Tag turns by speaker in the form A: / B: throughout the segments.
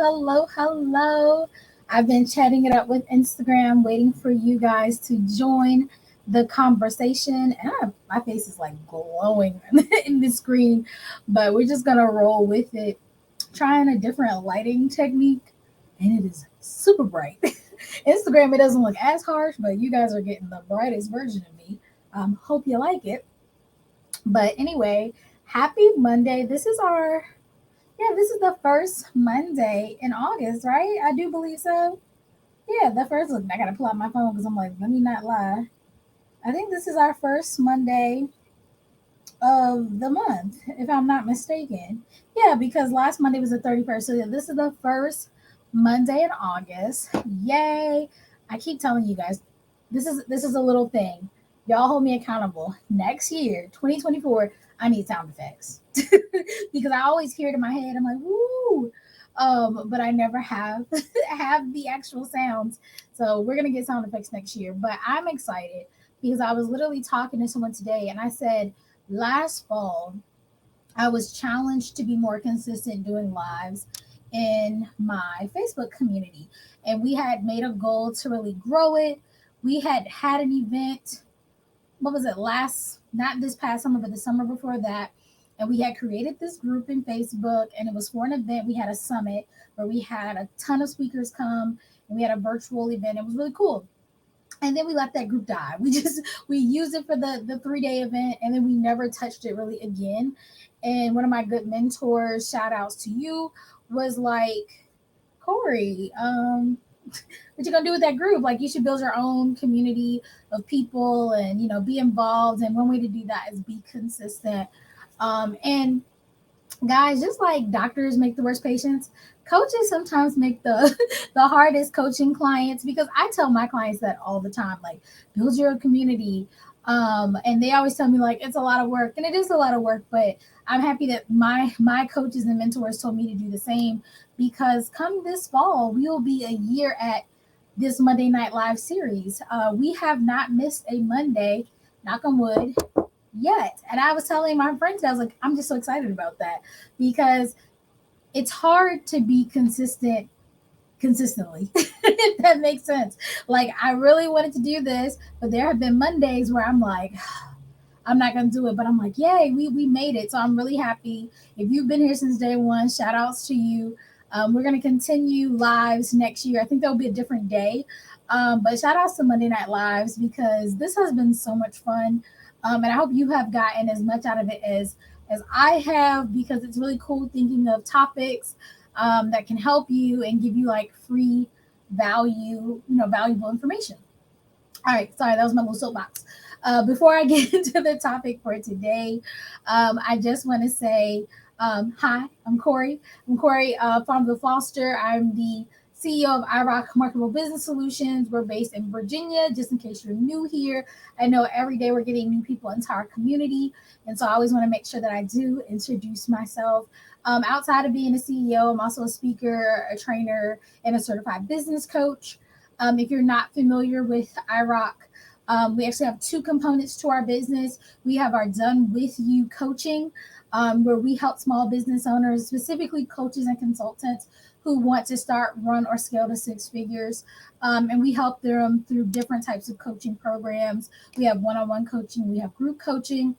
A: hello. I've been chatting it up with Instagram, waiting for you guys to join the conversation. And my face is like glowing in the screen, but we're just going to roll with it, trying a different lighting technique, and it is super bright. Instagram, it doesn't look as harsh, but you guys are getting the brightest version of me. Hope you like it. But anyway, happy Monday. This is the first Monday in August, right? I do believe so. Yeah, the first look. I gotta pull out my phone because I'm like, let me not lie. I think this is our first Monday of the month, if I'm not mistaken. Yeah, because last Monday was the 31st. So yeah, this is the first Monday in August. Yay! I keep telling you guys, this is a little thing. Y'all hold me accountable. Next year, 2024, I need sound effects. Because I always hear it in my head. I'm like, woo. But I never have have the actual sounds. So we're gonna get sound effects next year. But I'm excited because I was literally talking to someone today and I said last fall I was challenged to be more consistent doing lives in my Facebook community. And we had made a goal to really grow it. We had an event, what was it, not this past summer, but the summer before that. And we had created this group in Facebook, and it was for an event. We had a summit where we had a ton of speakers come, and we had a virtual event. It was really cool. And then we let that group die. We used it for the 3 day event, and then we never touched it really again. And one of my good mentors, shout outs to you, was like, Corey, what you gonna do with that group? Like, you should build your own community of people and be involved. And one way to do that is be consistent. And guys, just like doctors make the worst patients, coaches sometimes make the the hardest coaching clients, because I tell my clients that all the time, like, build your community. And they always tell me like it's a lot of work, and it is a lot of work, but I'm happy that my coaches and mentors told me to do the same, because come this fall we will be a year at this Monday Night Live series. We have not missed a Monday, knock on wood, yet. And I was telling my friends, I was like, I'm just so excited about that, because it's hard to be consistently, if that makes sense. Like, I really wanted to do this, but there have been Mondays where I'm like, I'm not gonna do it, but I'm like, yay, we made it. So I'm really happy. If you've been here since day one, shout outs to you. We're gonna continue lives next year. I think there'll be a different day. But shout outs to Monday Night Lives, because this has been so much fun. And I hope you have gotten as much out of it as I have, because it's really cool thinking of topics that can help you and give you like free valuable information. All right, sorry, that was my little soapbox. Before I get into the topic for today, I just want to say hi, I'm Corey. I'm Corey from the Foster. I'm the CEO of iRock Marketable Business Solutions. We're based in Virginia, just in case you're new here. I know every day we're getting new people into our community, and so I always want to make sure that I do introduce myself. Outside of being a CEO, I'm also a speaker, a trainer, and a certified business coach. If you're not familiar with iRock, we actually have two components to our business. We have our Done With You coaching, where we help small business owners, specifically coaches and consultants who want to start, run, or scale to six figures. And we help them through different types of coaching programs. We have one-on-one coaching, we have group coaching,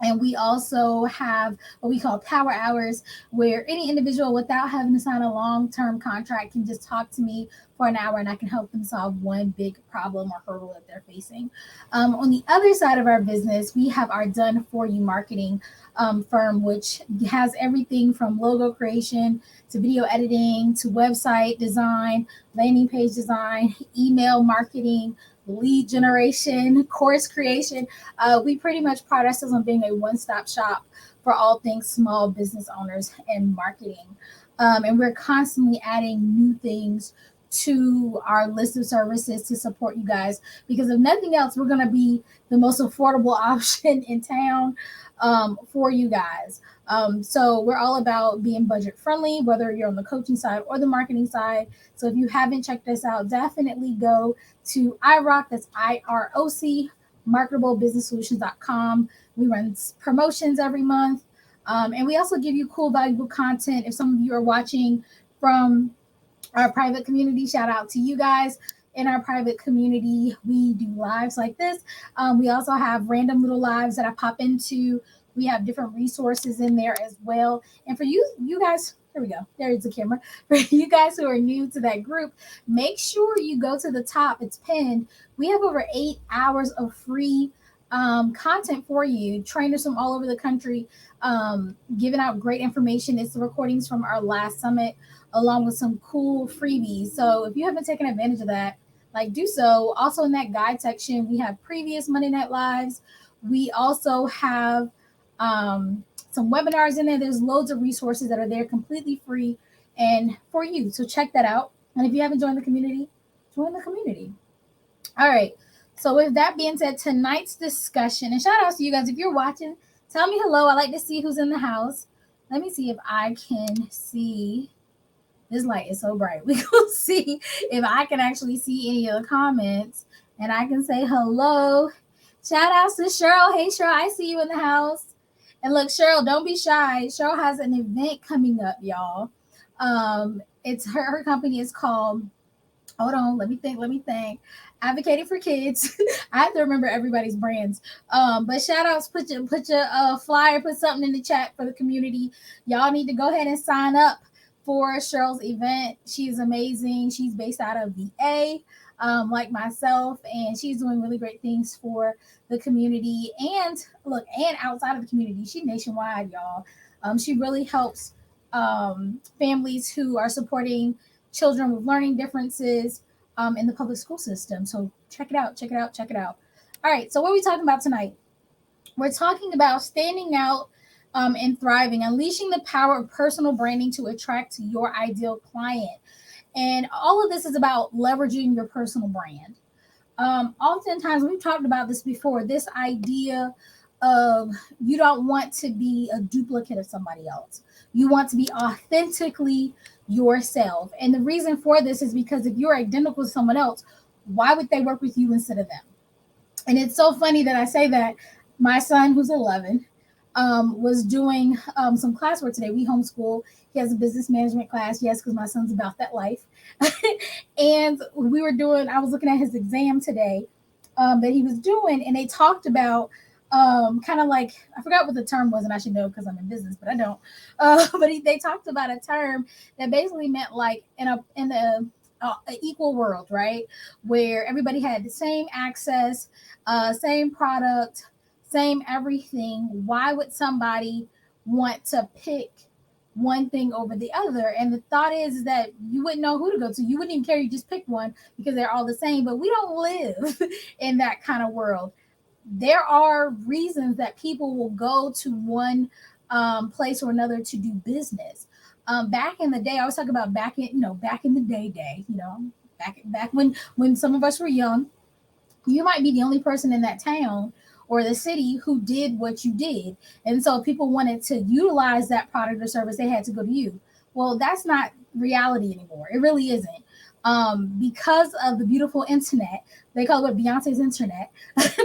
A: and we also have what we call power hours, where any individual, without having to sign a long-term contract, can just talk to me for an hour, and I can help them solve one big problem or hurdle that they're facing. On the other side of our business, we have our Done For You marketing firm, which has everything from logo creation to video editing to website design, landing page design, email marketing, lead generation, course creation. We pretty much pride ourselves on being a one-stop shop for all things small business owners and marketing. And we're constantly adding new things to our list of services to support you guys, because if nothing else, we're going to be the most affordable option in town for you guys. So we're all about being budget friendly, whether you're on the coaching side or the marketing side. So if you haven't checked us out, definitely go to iRock, that's IROC, marketablebusinesssolutions.com. We run promotions every month. And we also give you cool, valuable content. If some of you are watching from our private community. Shout out to you guys. In our private community, we do lives like this. We also have random little lives that I pop into. We have different resources in there as well. And for you guys, here we go. There's the camera. For you guys who are new to that group, make sure you go to the top. It's pinned. We have over 8 hours of free content for you. Trainers from all over the country giving out great information. It's the recordings from our last summit along with some cool freebies. So if you haven't taken advantage of that, like do so. Also in that guide section, we have previous Monday Night Lives. We also have some webinars in there. There's loads of resources that are there completely free and for you. So check that out. And if you haven't joined the community, join the community. All right. So with that being said, tonight's discussion, and shout out to you guys. If you're watching, tell me hello. I like to see who's in the house. Let me see if I can see. This light is so bright. We will see if I can actually see any of the comments and I can say hello. Shout outs to Cheryl. Hey, Cheryl, I see you in the house. And look, Cheryl, don't be shy. Cheryl has an event coming up, y'all. It's her company is called, hold on, let me think. Advocating for Kids. I have to remember everybody's brands. But shout outs, put your flyer, put something in the chat for the community. Y'all need to go ahead and sign up for Cheryl's event. She's amazing. She's based out of VA, like myself, and she's doing really great things for the community. And look, and outside of the community, she's nationwide, y'all. She really helps families who are supporting children with learning differences in the public school system. So check it out. All right, so what are we talking about tonight? We're talking about standing out and thriving, unleashing the power of personal branding to attract your ideal client. And all of this is about leveraging your personal brand. Oftentimes, we've talked about this before, this idea of you don't want to be a duplicate of somebody else. You want to be authentically yourself. And the reason for this is because if you're identical to someone else, why would they work with you instead of them? And it's so funny that I say that. My son, who's 11, was doing some classwork today. We homeschool. He has a business management class. Yes, because my son's about that life. And I was looking at his exam today that he was doing, and they talked about kind of like, I forgot what the term was, and I should know because I'm in business, but I don't. But they talked about a term that basically meant like in a equal world, right? Where everybody had the same access, same product, same everything. Why would somebody want to pick one thing over the other? And the thought is that you wouldn't know who to go to. You wouldn't even care. You just pick one because they're all the same. But we don't live in that kind of world. There are reasons that people will go to one place or another to do business. Back in the day, I was talking about back in the day, back when some of us were young, you might be the only person in that town or the city who did what you did. And so people wanted to utilize that product or service, they had to go to you. Well, that's not reality anymore. It really isn't. Because of the beautiful internet, they call it Beyonce's internet.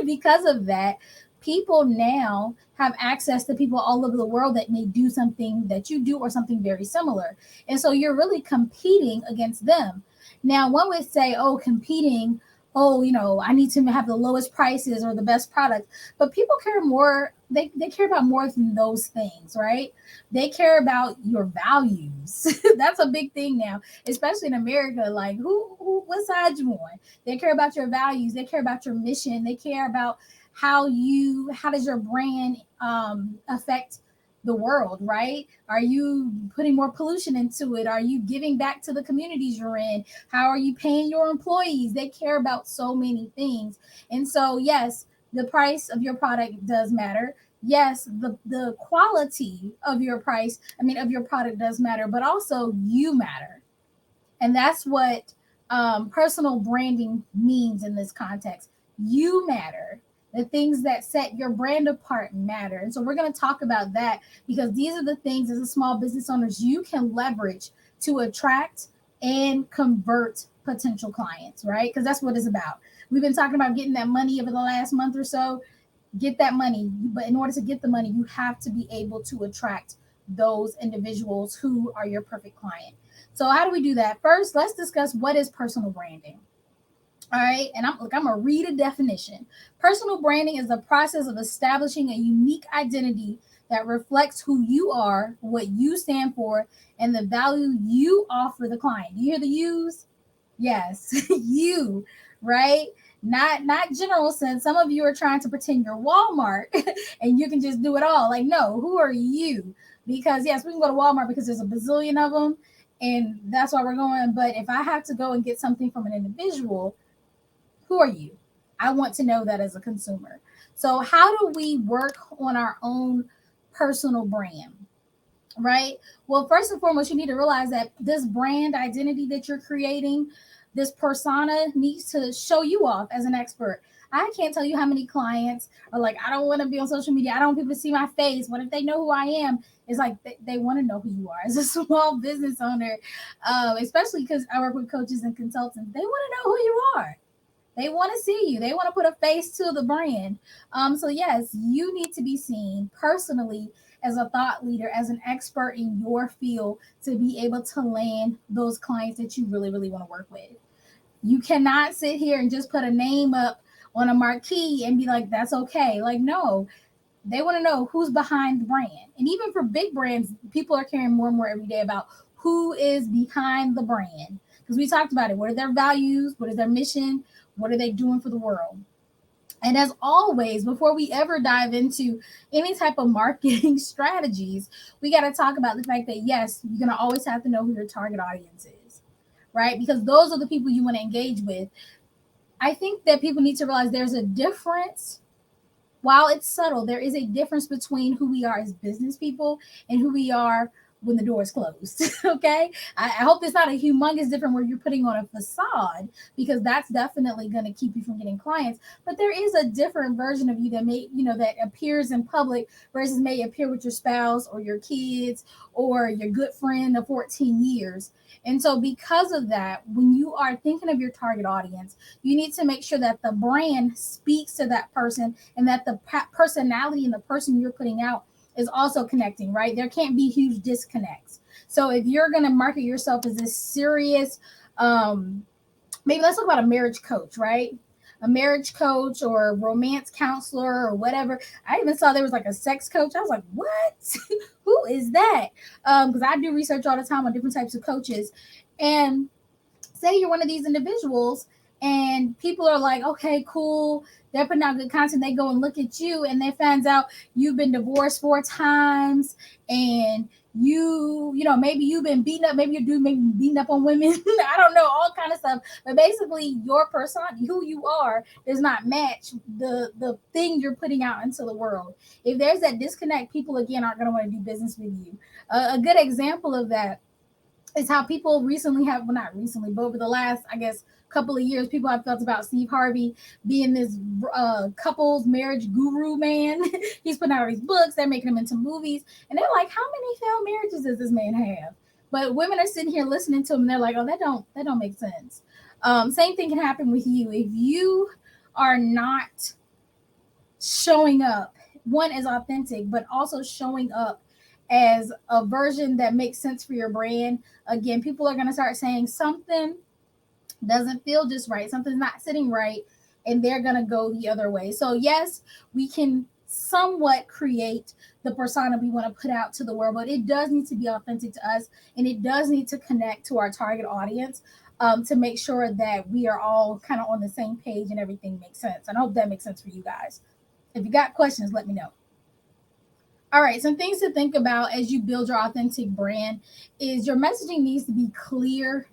A: Because of that, people now have access to people all over the world that may do something that you do or something very similar. And so you're really competing against them. Now, one would say, oh, competing, I need to have the lowest prices or the best product. But people care more. They care about more than those things, right? They care about your values. That's a big thing now, especially in America. Like, what side you on? They care about your values. They care about your mission. They care about how does your brand affect the world, right? Are you putting more pollution into it? Are you giving back to the communities you're in? How are you paying your employees? They care about so many things. And so, yes, the price of your product does matter. Yes, the quality of your product does matter, but also you matter. And that's what personal branding means in this context. You matter. The things that set your brand apart matter. And so we're going to talk about that because these are the things as a small business owners you can leverage to attract and convert potential clients, right? Because that's what it's about. We've been talking about getting that money over the last month or so. Get that money. But in order to get the money, you have to be able to attract those individuals who are your perfect client. So how do we do that? First, let's discuss what is personal branding. All right, and I'm gonna read a definition. Personal branding is the process of establishing a unique identity that reflects who you are, what you stand for, and the value you offer the client. You hear the use? Yes, you, right? Not general sense. Some of you are trying to pretend you're Walmart and you can just do it all. Like, no, who are you? Because yes, we can go to Walmart because there's a bazillion of them, and that's why we're going. But if I have to go and get something from an individual, who are you? I want to know that as a consumer. So, how do we work on our own personal brand? Right? Well, first and foremost, you need to realize that this brand identity that you're creating, this persona needs to show you off as an expert. I can't tell you how many clients are like, I don't want to be on social media. I don't want people to see my face. What if they know who I am? It's like they want to know who you are as a small business owner, especially because I work with coaches and consultants. They want to know who you are. They want to see you. They want to put a face to the brand. So yes, you need to be seen personally as a thought leader, as an expert in your field to be able to land those clients that you really, really want to work with. You cannot sit here and just put a name up on a marquee and be like, that's okay. Like, no, they want to know who's behind the brand. And even for big brands, people are caring more and more every day about who is behind the brand. Because we talked about it. What are their values? What is their mission? What are they doing for the world? And as always, before we ever dive into any type of marketing strategies, we got to talk about the fact that yes, you're going to always have to know who your target audience is, right? Because those are the people you want to engage with. I think that people need to realize there's a difference. While it's subtle, there is a difference between who we are as business people and who we are when the door is closed. Okay. I hope it's not a humongous difference where you're putting on a facade, because that's definitely going to keep you from getting clients. But there is a different version of you that may, that appears in public versus may appear with your spouse or your kids or your good friend of 14 years. And so, because of that, when you are thinking of your target audience, you need to make sure that the brand speaks to that person and that the personality and the person you're putting out is also connecting, right? There can't be huge disconnects. So if you're going to market yourself as this serious, maybe let's talk about a marriage coach, right? A marriage coach or a romance counselor or whatever. I even saw there was like a sex coach. I was like, what? Who is that? Because I do research all the time on different types of coaches. And say you're one of these individuals and people are like, okay, cool, they're putting out good content. They go and look at you and they find out you've been divorced 4 times, and maybe you've been beaten up, maybe you're maybe beating up on women. I don't know, all kind of stuff. But basically your persona, who you are, does not match the thing you're putting out into the world. If there's that disconnect, people again aren't going to want to do business with you. A good example of that is how people recently have, well, not recently, but over the last, I guess, couple of years, people have felt about Steve Harvey being this couples marriage guru man. He's putting out these books, they're making them into movies, and they're like, how many failed marriages does this man have? But women are sitting here listening to him, and they're like, oh, that don't make sense. Same thing can happen with you if you are not showing up, one is authentic, but also showing up as a version that makes sense for your brand. Again, people are going to start saying something doesn't feel just right, something's not sitting right, and they're going to go the other way. So yes, we can somewhat create the persona we want to put out to the world, but it does need to be authentic to us, and it does need to connect to our target audience, to make sure that we are all kind of on the same page and everything makes sense. And I hope that makes sense for you guys. If you got questions, let me know. All right, some things to think about as you build your authentic brand is your messaging needs to be clear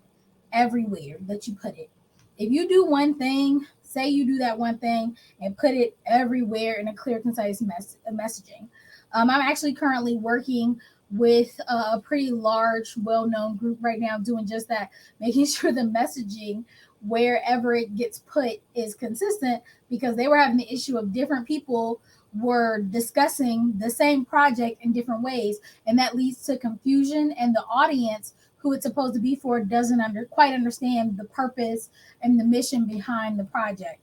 A: everywhere that you put it. If you do one thing, say you do that one thing and put it everywhere in a clear, concise messaging. I'm actually currently working with a pretty large, well-known group right now doing just that, making sure the messaging wherever it gets put is consistent, because they were having the issue of different people were discussing the same project in different ways, and that leads to confusion, and the audience who it's supposed to be for doesn't quite understand the purpose and the mission behind the project.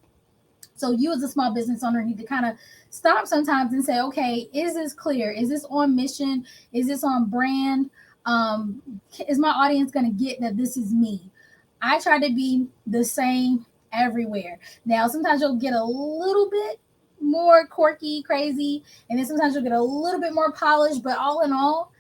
A: So you as a small business owner need to kind of stop sometimes and say, okay, is this clear? Is this on mission? Is this on brand? Um, is my audience going to get that this is me? I try to be the same everywhere. Now, sometimes you'll get a little bit more quirky, crazy, and then sometimes you'll get a little bit more polished, but all in all,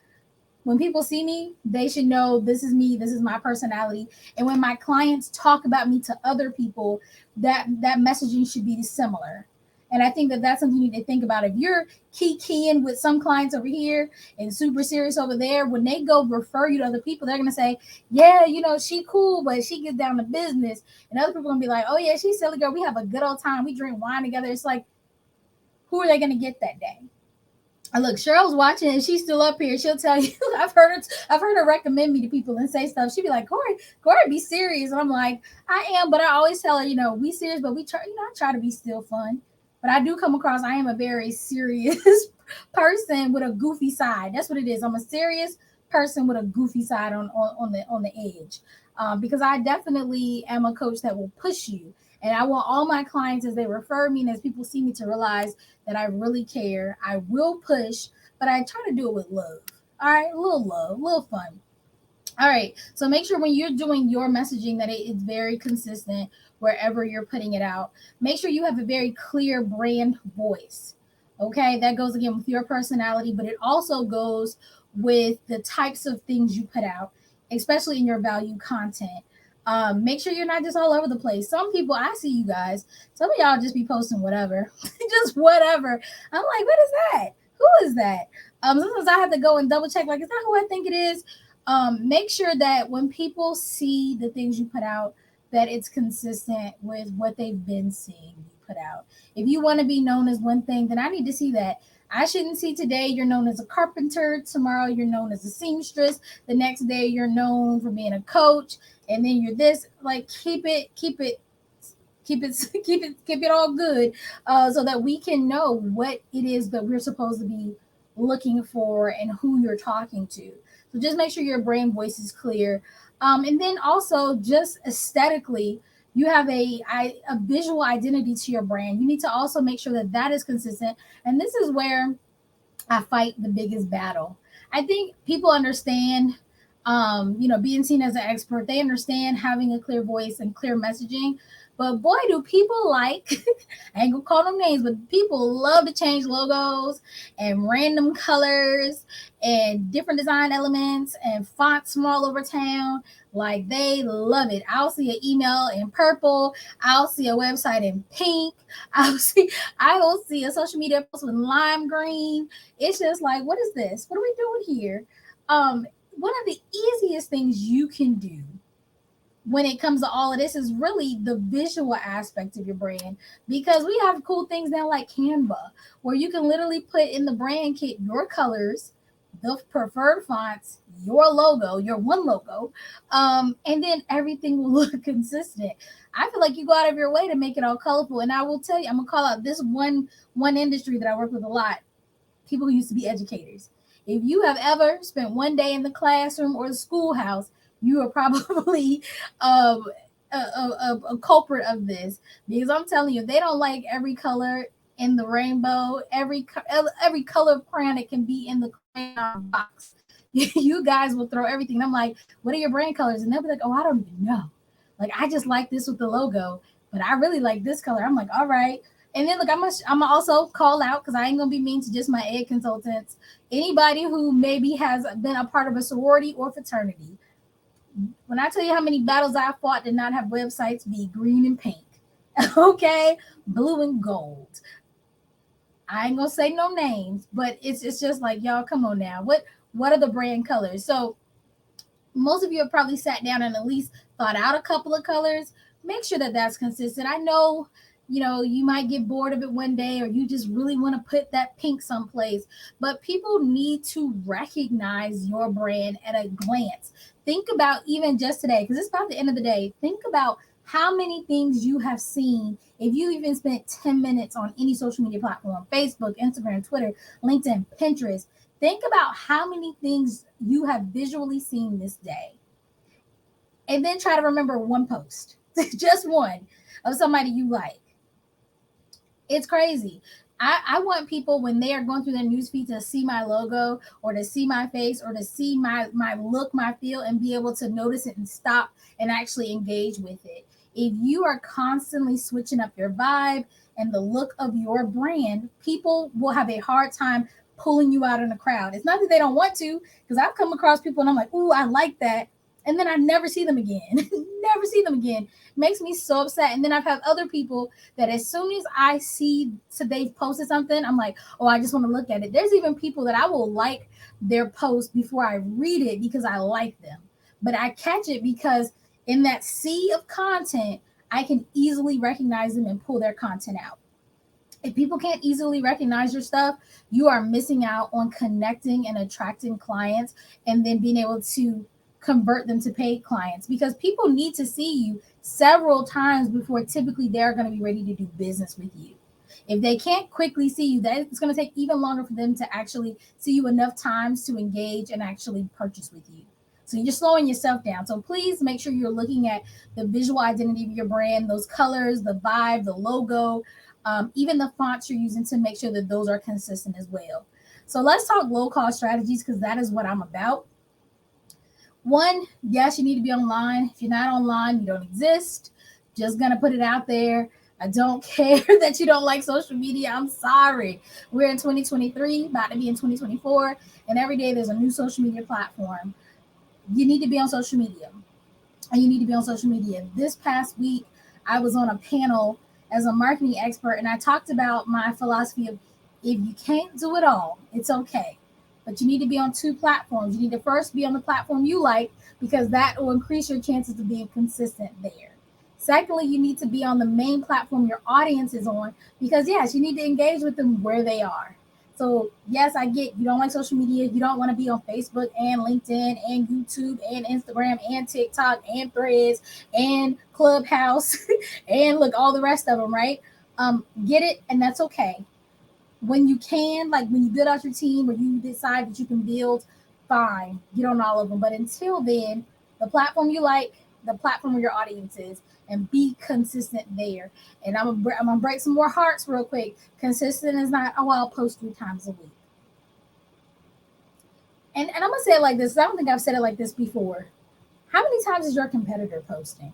A: when people see me, they should know this is me, this is my personality. And when my clients talk about me to other people, that messaging should be similar. And I think that that's something you need to think about. If you're keying with some clients over here and super serious over there, when they go refer you to other people, they're gonna say, "Yeah, she cool, but she gets down to business." And other people are gonna be like, "Oh yeah, she's silly girl. We have a good old time. We drink wine together." It's like, who are they gonna get that day? Look, Cheryl's watching and she's still up here. She'll tell you. I've heard her recommend me to people and say stuff. She'd be like, Corey, be serious. And I'm like, I am, but I always tell her, we serious, but we try, I try to be still fun. But I do come across, I am a very serious person with a goofy side. That's what it is. I'm a serious person with a goofy side on the edge. Because I definitely am a coach that will push you. And I want all my clients, as they refer me and as people see me, to realize that I really care. I will push, but I try to do it with love. All right, a little love, a little fun. All right, so make sure when you're doing your messaging that it is very consistent wherever you're putting it out. Make sure you have a very clear brand voice. Okay, that goes again with your personality, but it also goes with the types of things you put out, especially in your value content. Make sure you're not just all over the place. Some people, I see you guys, some of y'all just be posting whatever, just whatever. I'm like, what is that? Who is that? Sometimes I have to go and double check, like, is that who I think it is? Make sure that when people see the things you put out, that it's consistent with what they've been seeing you put out. If you want to be known as one thing, then I need to see that. I shouldn't see today you're known as a carpenter, tomorrow you're known as a seamstress, the next day you're known for being a coach, and then you're this. Like, keep it all good, so that we can know what it is that we're supposed to be looking for and who you're talking to. So just make sure your brain voice is clear. And then also, just aesthetically, you have a visual identity to your brand. You need to also make sure that that is consistent. And this is where I fight the biggest battle. I think people understand, being seen as an expert. They understand having a clear voice and clear messaging. But boy, do people like, I ain't gonna call them names, but people love to change logos and random colors and different design elements and fonts from all over town. Like, they love it. I'll see an email in purple. I'll see a website in pink. I will see a social media post with lime green. It's just like, what is this? What are we doing here? One of the easiest things you can do when it comes to all of this is really the visual aspect of your brand, because we have cool things now like Canva, where you can literally put in the brand kit your colors, the preferred fonts, your logo, your one logo, and then everything will look consistent. I feel like you go out of your way to make it all colorful. And I will tell you, I'm gonna call out this one industry that I work with a lot: people who used to be educators. If you have ever spent one day in the classroom or the schoolhouse, you are probably um, a culprit of this, because I'm telling you, they don't like every color in the rainbow, every color of crayon it can be in the crayon box. You guys will throw everything. I'm like, what are your brand colors? And they'll be like, oh, I don't even know. Like, I just like this with the logo, but I really like this color. I'm like, all right. And then look, I'm gonna also call out, because I ain't gonna be mean to just my ed consultants. Anybody who maybe has been a part of a sorority or fraternity, when I tell you how many battles I fought to not have websites be green and pink, okay, blue and gold. I ain't gonna say no names, but it's just like, y'all, come on now. What are the brand colors? So most of you have probably sat down and at least thought out a couple of colors. Make sure that that's consistent. I know, you might get bored of it one day, or you just really want to put that pink someplace, but people need to recognize your brand at a glance. Think about, even just today, because it's about the end of the day, think about how many things you have seen. If you even spent 10 minutes on any social media platform: Facebook, Instagram, Twitter, LinkedIn, Pinterest, think about how many things you have visually seen this day. And then try to remember one post, just one, of somebody you like. It's crazy. I want people when they are going through their newsfeed to see my logo or to see my face or to see my look, my feel, and be able to notice it and stop and actually engage with it. If you are constantly switching up your vibe and the look of your brand, people will have a hard time pulling you out in a crowd. It's not that they don't want to, because I've come across people and I'm like, ooh, I like that. And then I never see them again. Never see them again. Makes me so upset. And then I've had other people that as soon as I see so they've posted something, I'm like, oh, I just want to look at it. There's even people that I will like their post before I read it because I like them. But I catch it because in that sea of content, I can easily recognize them and pull their content out. If people can't easily recognize your stuff, you are missing out on connecting and attracting clients and then being able to convert them to paid clients because people need to see you several times before typically they're going to be ready to do business with you. If they can't quickly see you, that it's going to take even longer for them to actually see you enough times to engage and actually purchase with you. So you're slowing yourself down. So please make sure you're looking at the visual identity of your brand, those colors, the vibe, the logo, even the fonts you're using to make sure that those are consistent as well. So let's talk low cost strategies because that is what I'm about. One, yes, you need to be online. If you're not online, you don't exist. Just gonna put it out there. I don't care that you don't like social media. I'm sorry. We're in 2023, about to be in 2024, and every day there's a new social media platform. You need to be on social media. And you need to be on social media. This past week, I was on a panel as a marketing expert, and I talked about my philosophy of if you can't do it all, it's okay. But you need to be on two platforms. You need to first be on the platform you like because that will increase your chances of being consistent there. Secondly, you need to be on the main platform your audience is on because, yes, you need to engage with them where they are. So, yes, I get you don't like social media. You don't want to be on Facebook and LinkedIn and YouTube and Instagram and TikTok and Threads and Clubhouse and look, all the rest of them, right? Get it, and that's okay. When you can, like when you build out your team or you decide that you can build, fine, get on all of them. But until then, the platform you like, the platform where your audience is, and be consistent there. And I'm gonna break some more hearts real quick. Consistent is not, oh, I'll post 3 times a week. And I'm gonna say it like this. I don't think I've said it like this before. How many times is your competitor posting?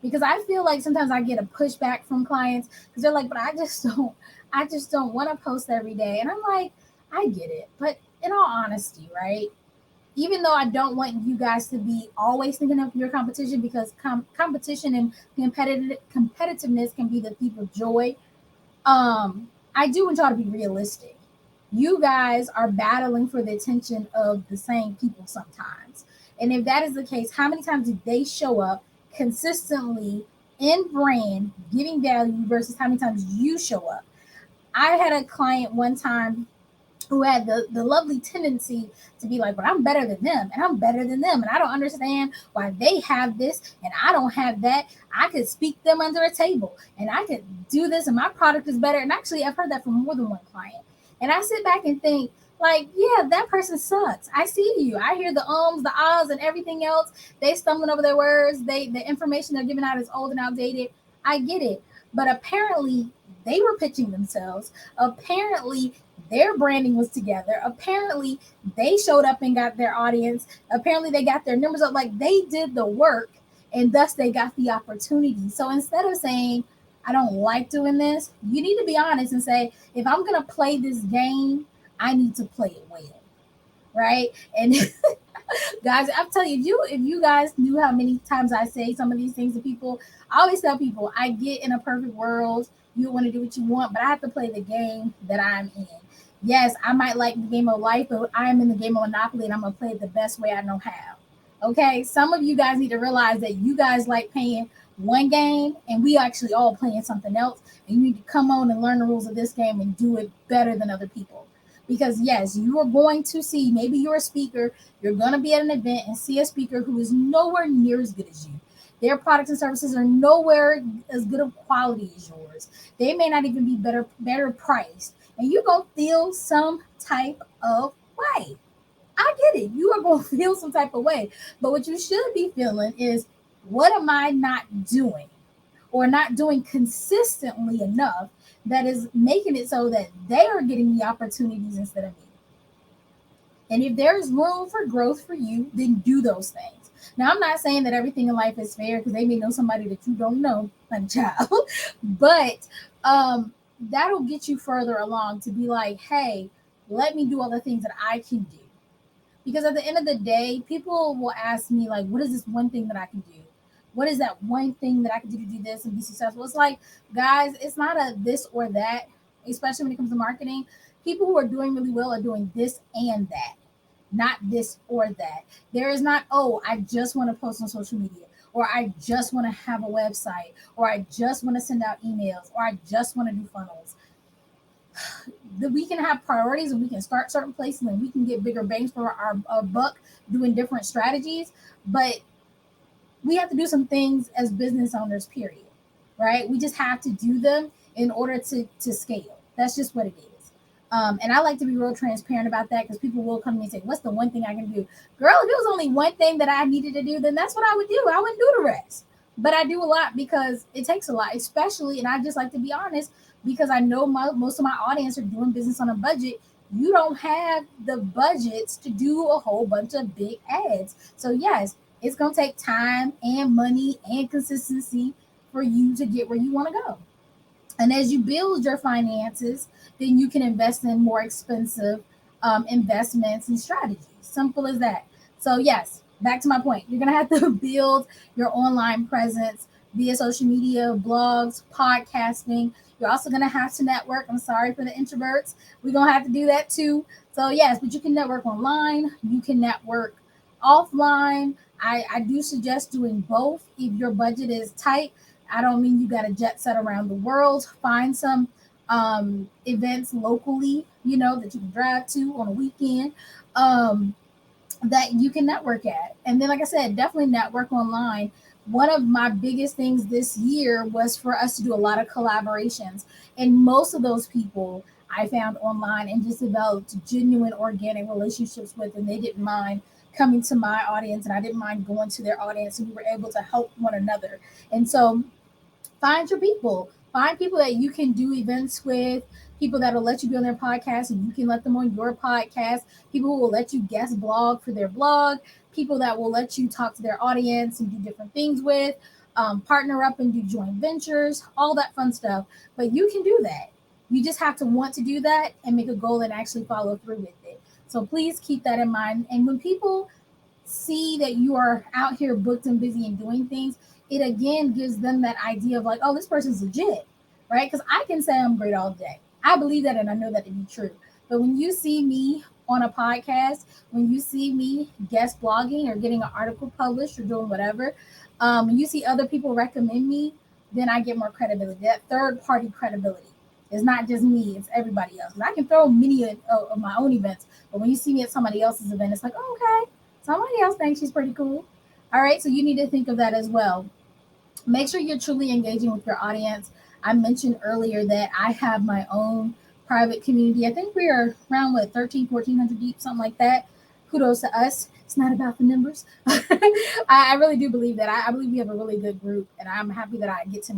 A: Because I feel like sometimes I get a pushback from clients because they're like, but I just don't want to post every day. And I'm like, I get it. But in all honesty, right? Even though I don't want you guys to be always thinking of your competition because competition and competitiveness can be the thief of joy. I do want y'all to be realistic. You guys are battling for the attention of the same people sometimes. And if that is the case, how many times did they show up consistently in brand, giving value versus how many times you show up? I had a client one time who had the lovely tendency to be like, but I'm better than them and I'm better than them. And I don't understand why they have this and I don't have that. I could speak them under a table and I could do this and my product is better. And actually, I've heard that from more than one client. And I sit back and think, like, yeah, that person sucks. I see you. I hear the ums, the ahs, and everything else. They stumbling over their words. The information they're giving out is old and outdated. I get it. But apparently they were pitching themselves. Apparently their branding was together. Apparently, they showed up and got their audience. Apparently, they got their numbers up. Like they did the work, and thus they got the opportunity. So instead of saying, I don't like doing this, you need to be honest and say, if I'm going to play this game, I need to play it well. Right. And guys, I'm telling you, if you guys knew how many times I say some of these things to people, I always tell people, I get in a perfect world, you want to do what you want, but I have to play the game that I'm in. Yes, I might like the game of life, but I'm in the game of Monopoly and I'm going to play it the best way I know how. Okay, some of you guys need to realize that you guys like playing one game and we actually all playing something else. And you need to come on and learn the rules of this game and do it better than other people. Because yes, you are going to see, maybe you're a speaker, you're going to be at an event and see a speaker who is nowhere near as good as you. Their products and services are nowhere as good of quality as yours. They may not even be better priced. And you're going to feel some type of way. I get it. You are going to feel some type of way. But what you should be feeling is, what am I not doing? or not doing consistently enough that is making it so that they are getting the opportunities instead of me. And if there is room for growth for you, then do those things. Now, I'm not saying that everything in life is fair because they may know somebody that you don't know, like child, but that'll get you further along to be like, hey, let me do all the things that I can do. Because at the end of the day, people will ask me, like, what is this one thing that I can do? What is that one thing that I can do to do this and be successful? It's like, guys, it's not a this or that, especially when it comes to marketing. People who are doing really well are doing this and that, not this or that. There is not, oh, I just want to post on social media, or I just want to have a website, or I just want to send out emails, or I just want to do funnels. That we can have priorities and we can start certain places and we can get bigger bangs for our buck doing different strategies. But we have to do some things as business owners, period. Right? We just have to do them in order to scale. That's just what it is. And I like to be real transparent about that because people will come to me and say, what's the one thing I can do? Girl, if it was only one thing that I needed to do, then that's what I would do. I wouldn't do the rest. But I do a lot because it takes a lot, especially, and I just like to be honest, because I know most of my audience are doing business on a budget. You don't have the budgets to do a whole bunch of big ads. So, yes, it's going to take time and money and consistency for you to get where you want to go. And as you build your finances, then you can invest in more expensive investments and strategies. Simple as that. So, yes, back to my point. You're going to have to build your online presence via social media, blogs, podcasting. You're also going to have to network. I'm sorry for the introverts. We're going to have to do that too. So, yes, but you can network online. You can network offline. I do suggest doing both if your budget is tight. I don't mean you got to jet set around the world. Find some events locally, that you can drive to on a weekend um, that you can network at. And then, like I said, definitely network online. One of my biggest things this year was for us to do a lot of collaborations. And most of those people I found online and just developed genuine organic relationships with, and they didn't mind coming to my audience and I didn't mind going to their audience, and we were able to help one another. And so find your people. Find people that you can do events with, people that'll let you be on their podcast and you can let them on your podcast, people who will let you guest blog for their blog, people that will let you talk to their audience and do different things with, partner up and do joint ventures, all that fun stuff. But you can do that. You just have to want to do that and make a goal and actually follow through with it. So please keep that in mind. And when people see that you are out here booked and busy and doing things, it again gives them that idea of like, oh, this person's legit, right? Because I can say I'm great all day. I believe that and I know that to be true. But when you see me on a podcast, when you see me guest blogging or getting an article published or doing whatever, when you see other people recommend me, then I get more credibility. That third party credibility. It's not just me, it's everybody else. And I can throw many of my own events, but when you see me at somebody else's event, it's like, oh, okay, somebody else thinks she's pretty cool. All right, so you need to think of that as well. Make sure you're truly engaging with your audience. I mentioned earlier that I have my own private community. I think we are around what 1,400 deep, something like that. Kudos to us. It's not about the numbers. I really do believe that. I believe we have a really good group, and I'm happy that I get to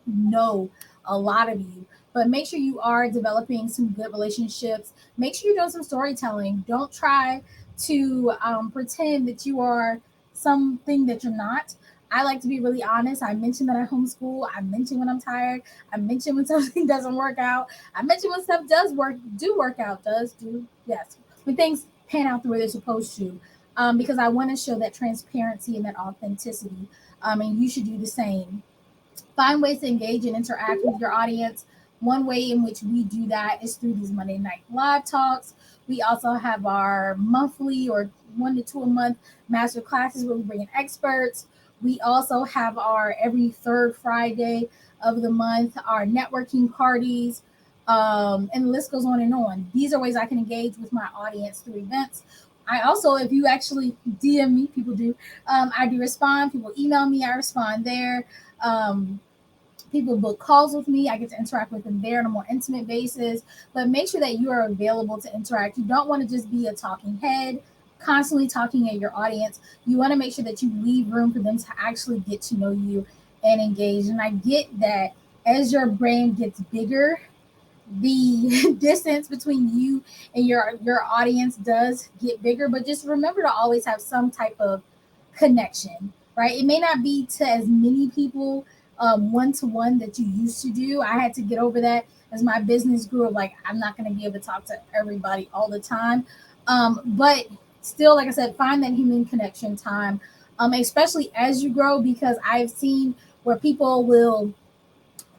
A: know a lot of you. But make sure you are developing some good relationships. Make sure you're doing some storytelling. Don't try to pretend that you are something that you're not. I like to be really honest. I mentioned that I homeschool. I mentioned when I'm tired. I mentioned when something doesn't work out. I mentioned when stuff do work out, yes. When things pan out the way they're supposed to. Because I want to show that transparency and that authenticity. And you should do the same. Find ways to engage and interact with your audience. One way in which we do that is through these Monday night live talks. We also have our monthly or 1 to 2 a month master classes where we bring in experts. We also have our every third Friday of the month, our networking parties, and the list goes on and on. These are ways I can engage with my audience through events. I also, if you actually DM me, people do, I do respond. People email me, I respond there. Um, People book calls with me. I get to interact with them there on a more intimate basis. But make sure that you are available to interact. You don't want to just be a talking head, constantly talking at your audience. You want to make sure that you leave room for them to actually get to know you and engaged. And I get that as your brand gets bigger, the distance between you and your audience does get bigger, but just remember to always have some type of connection, right? It may not be to as many people one to one that you used to do. I had to get over that as my business grew. Like, I'm not going to be able to talk to everybody all the time, but still, like I said, find that human connection time, especially as you grow, because I've seen where people will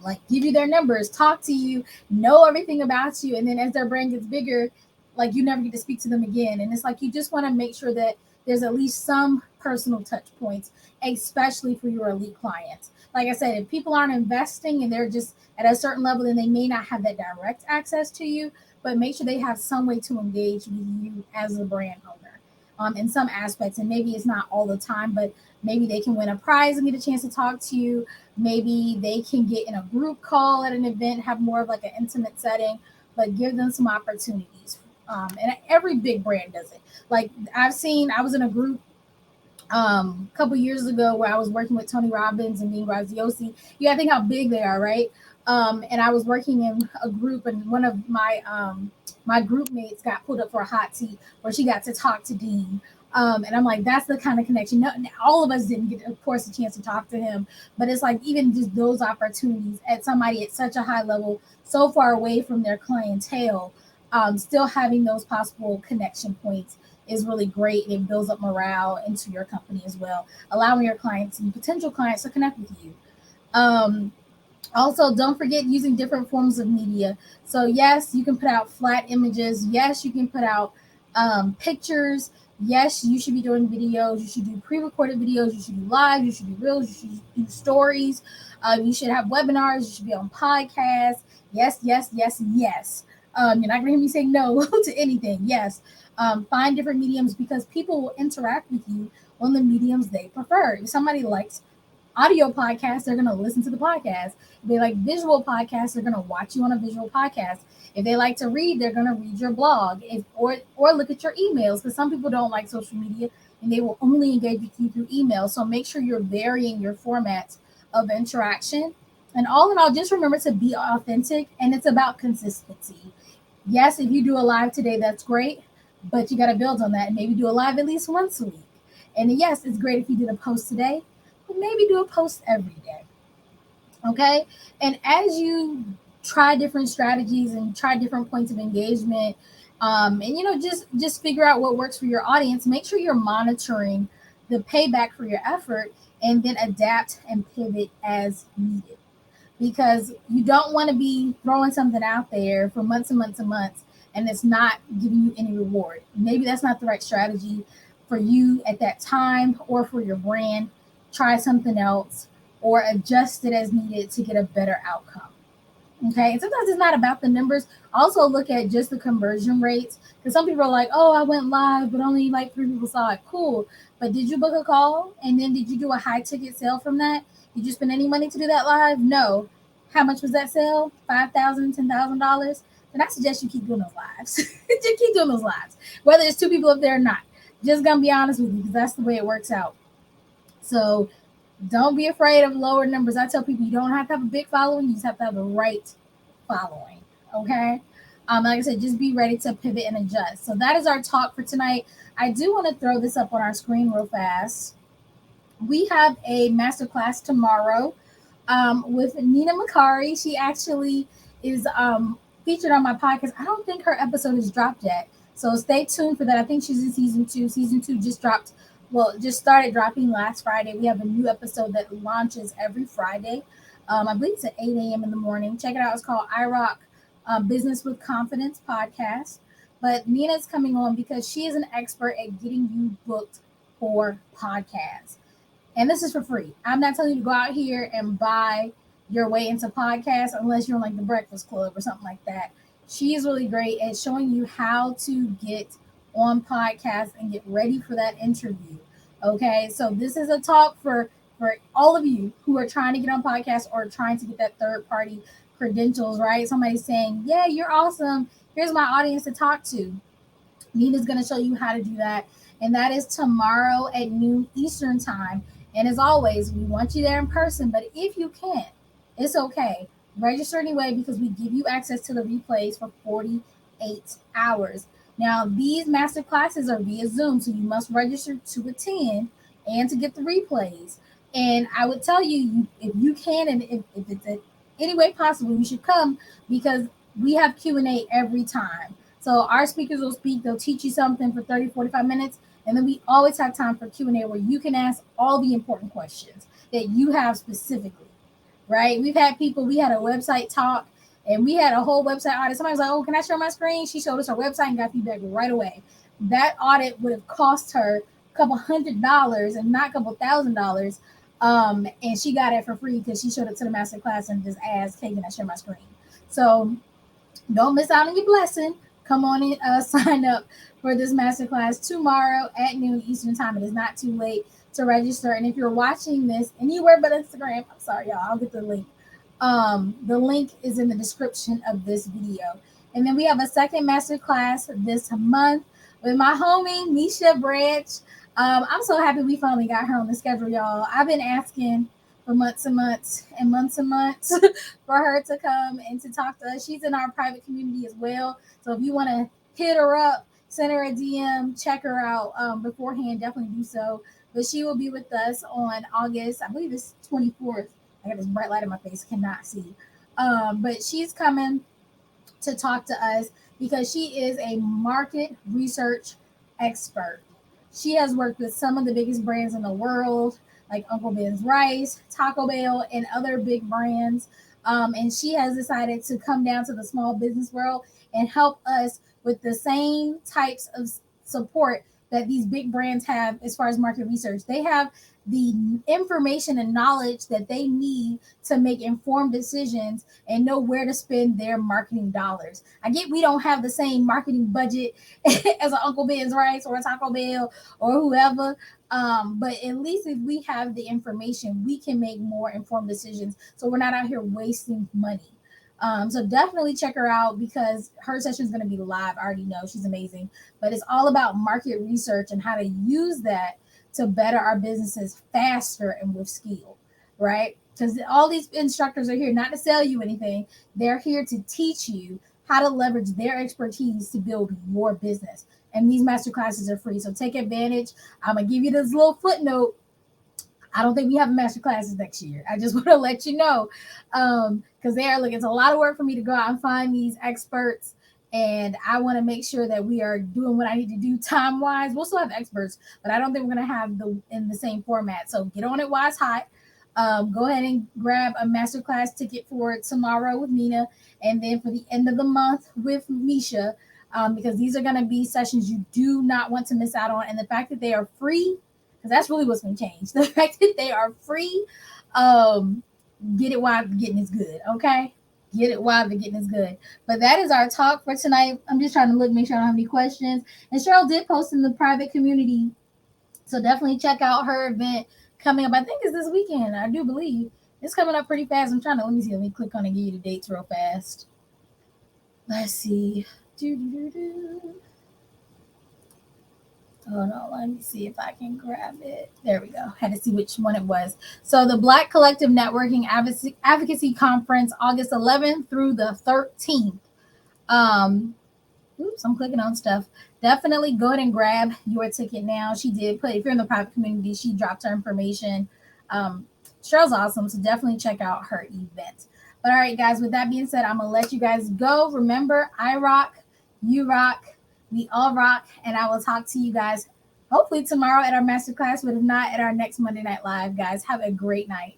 A: like give you their numbers, talk to you, know everything about you, and then as their brand gets bigger, like you never get to speak to them again. And it's like you just want to make sure that there's at least some personal touch points, especially for your elite clients. Like I said, if people aren't investing and they're just at a certain level, then they may not have that direct access to you, but make sure they have some way to engage with you as a brand owner. In some aspects, and maybe it's not all the time, but maybe they can win a prize and get a chance to talk to you. Maybe they can get in a group call at an event, have more of like an intimate setting, but give them some opportunities. And every big brand does it. Like I was in a group a couple years ago where I was working with Tony Robbins and Dean Graziosi. You gotta think how big they are, right? And I was working in a group, and one of my group mates got pulled up for a hot seat where she got to talk to Dean. And I'm like, that's the kind of connection. No, all of us didn't get, of course, a chance to talk to him, but it's like even just those opportunities at somebody at such a high level, so far away from their clientele, still having those possible connection points is really great. It builds up morale into your company as well, allowing your clients and potential clients to connect with you. Um, Also, don't forget using different forms of media. So, yes, you can put out flat images. Yes, you can put out pictures. Yes, you should be doing videos. You should do pre recorded videos. You should do live. You should do reels. You should do stories. You should have webinars. You should be on podcasts. Yes, yes, yes, yes. You're not going to hear me say no to anything. Yes. Find different mediums because people will interact with you on the mediums they prefer. If somebody likes audio podcasts, they're going to listen to the podcast. If they like visual podcasts, they're going to watch you on a visual podcast. If they like to read, they're going to read your blog or look at your emails, because some people don't like social media and they will only engage with you through email. So make sure you're varying your formats of interaction. And all in all, just remember to be authentic, and it's about consistency. Yes, if you do a live today, that's great, but you got to build on that and maybe do a live at least once a week. And yes, it's great if you did a post today, but maybe do a post every day. Okay. And as you try different strategies and try different points of engagement, and just figure out what works for your audience, make sure you're monitoring the payback for your effort, and then adapt and pivot as needed, because you don't want to be throwing something out there for months and months and months and it's not giving you any reward. Maybe that's not the right strategy for you at that time or for your brand. Try something else or adjust it as needed to get a better outcome. Okay. And sometimes it's not about the numbers. Also look at just the conversion rates, because some people are like, oh, I went live, but only like 3 people saw it. Cool. But did you book a call? And then did you do a high ticket sale from that? Did you spend any money to do that live? No. How much was that sale? $5,000, $10,000? Then I suggest you keep doing those lives. Just keep doing those lives, whether it's 2 people up there or not. Just gonna be honest with you, because that's the way it works out. So don't be afraid of lower numbers. I tell people you don't have to have a big following, you just have to have the right following. Okay. Like I said, just be ready to pivot and adjust. So that is our talk for tonight. I do want to throw this up on our screen real fast. We have a masterclass tomorrow with Nina Makari. She actually is featured on my podcast. I don't think her episode has dropped yet, so stay tuned for that. I think she's in season 2. Season 2 just dropped. Well, just started dropping last Friday. We have a new episode that launches every Friday. I believe it's at 8 a.m. in the morning. Check it out. It's called iRock Business with Confidence podcast. But Nina's coming on because she is an expert at getting you booked for podcasts. And this is for free. I'm not telling you to go out here and buy your way into podcasts unless you're on like the Breakfast Club or something like that. She is really great at showing you how to get on podcasts and get ready for that interview. Okay, so this is a talk for all of you who are trying to get on podcasts or trying to get that third party credentials, right? Somebody's saying, yeah, you're awesome. Here's my audience to talk to. Nina's going to show you how to do that. And that is tomorrow at noon Eastern time. And as always, we want you there in person, but if you can't, it's okay. Register anyway because we give you access to the replays for 48 hours. Now, these master classes are via Zoom, so you must register to attend and to get the replays. And I would tell you, if you can, and if it's any way possible, you should come because we have Q&A every time. So our speakers will speak, they'll teach you something for 30, 45 minutes, and then we always have time for Q&A where you can ask all the important questions that you have specifically, right? We had a website talk, and we had a whole website audit. Somebody was like, oh, can I share my screen? She showed us her website and got feedback right away. That audit would have cost her a couple $100 and not a couple $1,000. And she got it for free because she showed up to the master class and just asked, hey, can I share my screen? So don't miss out on your blessing. Come on and sign up for this masterclass tomorrow at noon Eastern time. It is not too late to register. And if you're watching this anywhere but Instagram, I'm sorry, y'all, I'll get the link. The link is in the description of this video. And then we have a second masterclass this month with my homie, Misha Branch. I'm so happy we finally got her on the schedule, y'all. I've been asking for months and months and months and months for her to come and to talk to us. She's in our private community as well. So if you want to hit her up, send her a DM, check her out beforehand, definitely do so. But she will be with us on August, I believe it's 24th. I got this bright light in my face, cannot see. But she's coming to talk to us because she is a market research expert. She has worked with some of the biggest brands in the world, like Uncle Ben's Rice, Taco Bell, and other big brands. And she has decided to come down to the small business world and help us with the same types of support that these big brands have as far as market research. They have the information and knowledge that they need to make informed decisions and know where to spend their marketing dollars. I get we don't have the same marketing budget as an Uncle Ben's Rice or a Taco Bell or whoever, but at least if we have the information, we can make more informed decisions. So we're not out here wasting money. So definitely check her out because her session is going to be live. I already know she's amazing, but it's all about market research and how to use that to better our businesses faster and with skill, right? Because all these instructors are here not to sell you anything. They're here to teach you how to leverage their expertise to build your business. And these master classes are free. So take advantage. I'm going to give you this little footnote. I don't think we have master classes next year. I just want to let you know because it's a lot of work for me to go out and find these experts. And I want to make sure that we are doing what I need to do time wise. We'll still have experts, but I don't think we're going to have in the same format. So get on it while it's hot. Go ahead and grab a masterclass ticket for tomorrow with Mina, and then for the end of the month with Misha, because these are going to be sessions you do not want to miss out on. And the fact that they are free, because that's really what's going to change. The fact that they are free, get it while the getting is good, okay? Get it while the getting is good. But that is our talk for tonight. I'm just trying to make sure I don't have any questions. And Cheryl did post in the private community, so definitely check out her event coming up. I think it's this weekend. I do believe it's coming up pretty fast. Let me click on and give you the dates real fast. Let's see. Hold on, let me see if I can grab it. There we go. Had to see which one it was. So the Black Collective Networking Advocacy Conference, August 11th through the 13th. Oops, I'm clicking on stuff. Definitely go ahead and grab your ticket now. She did put, if you're in the private community, she dropped her information. Cheryl's awesome, so definitely check out her event. But all right, guys, with that being said, I'm going to let you guys go. Remember, I rock, you rock, we all rock, and I will talk to you guys hopefully tomorrow at our masterclass, but if not, at our next Monday Night Live. Guys, have a great night.